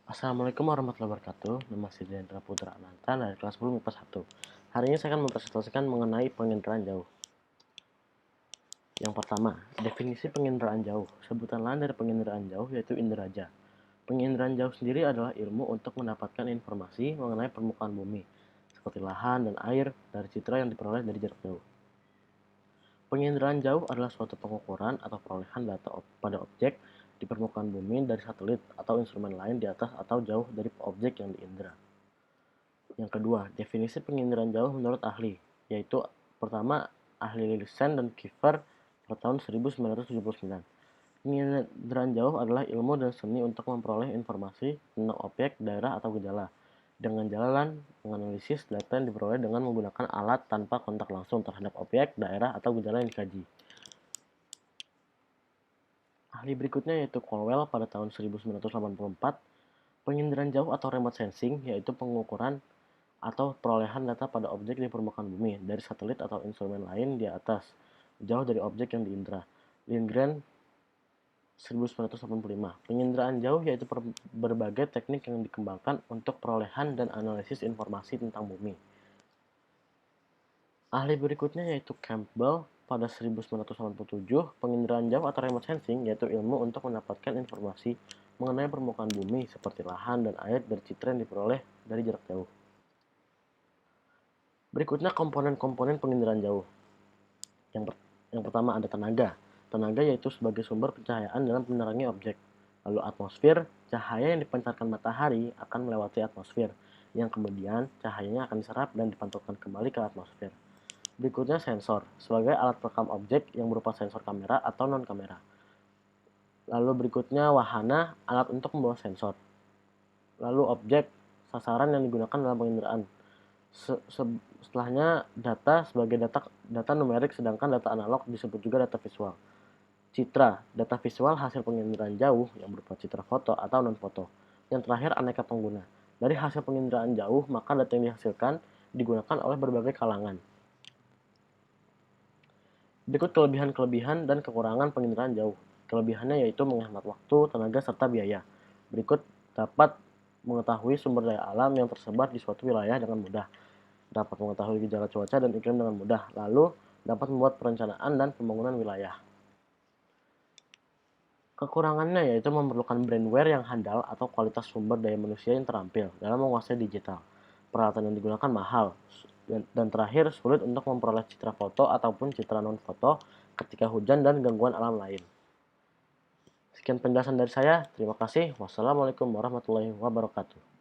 Assalamualaikum warahmatullahi wabarakatuh. Nama saya Dendra Putra Ananta dari kelas 10 MIPA 1. Hari ini saya akan mempresentasikan mengenai penginderaan jauh. Yang pertama, definisi penginderaan jauh. Sebutan lain dari penginderaan jauh yaitu inderaja. Penginderaan jauh sendiri adalah ilmu untuk mendapatkan informasi mengenai permukaan bumi, seperti lahan dan air dari citra yang diperoleh dari jarak jauh. Penginderaan jauh adalah suatu pengukuran atau perolehan data pada objek di permukaan bumi dari satelit atau instrumen lain di atas atau jauh dari objek yang diindera. Yang kedua, definisi penginderaan jauh menurut ahli, yaitu pertama ahli Lilsen dan Kiefer pada tahun 1979. Penginderaan jauh adalah ilmu dan seni untuk memperoleh informasi tentang objek, daerah, atau gejala dengan jalan menganalisis data yang diperoleh dengan menggunakan alat tanpa kontak langsung terhadap objek, daerah, atau gejala yang dikaji. Ahli berikutnya yaitu Colwell pada tahun 1984. Penginderaan jauh atau remote sensing yaitu pengukuran atau perolehan data pada objek di permukaan bumi dari satelit atau instrumen lain di atas, jauh dari objek yang diindera. Lindgren 1985. Penginderaan jauh yaitu berbagai teknik yang dikembangkan untuk perolehan dan analisis informasi tentang bumi. Ahli berikutnya yaitu Campbell pada 1987. Penginderaan jauh atau remote sensing yaitu ilmu untuk mendapatkan informasi mengenai permukaan bumi seperti lahan dan air dari citra yang diperoleh dari jarak jauh. Berikutnya komponen-komponen penginderaan jauh. Yang pertama ada tenaga. Tenaga yaitu sebagai sumber pencahayaan dalam menerangi objek. Lalu atmosfer, cahaya yang dipancarkan matahari akan melewati atmosfer, yang kemudian cahayanya akan diserap dan dipantulkan kembali ke atmosfer. Berikutnya sensor, sebagai alat perekam objek yang berupa sensor kamera atau non-kamera. Lalu berikutnya wahana, alat untuk membawa sensor. Lalu objek, sasaran yang digunakan dalam penginderaan. Setelahnya data sebagai data numerik, sedangkan data analog disebut juga data visual. Citra, data visual hasil penginderaan jauh yang berupa citra foto atau non-foto. Yang terakhir aneka pengguna. Dari hasil penginderaan jauh, maka data yang dihasilkan digunakan oleh berbagai kalangan. Berikut kelebihan-kelebihan dan kekurangan penginderaan jauh. Kelebihannya yaitu menghemat waktu, tenaga, serta biaya. Berikut dapat mengetahui sumber daya alam yang tersebar di suatu wilayah dengan mudah, dapat mengetahui gejala cuaca dan iklim dengan mudah, lalu dapat membuat perencanaan dan pembangunan wilayah. Kekurangannya yaitu memerlukan brandware yang handal atau kualitas sumber daya manusia yang terampil dalam menguasai digital. Peralatan yang digunakan mahal, dan terakhir sulit untuk memperoleh citra foto ataupun citra non-foto ketika hujan dan gangguan alam lain. Sekian penjelasan dari saya, terima kasih. Wassalamualaikum warahmatullahi wabarakatuh.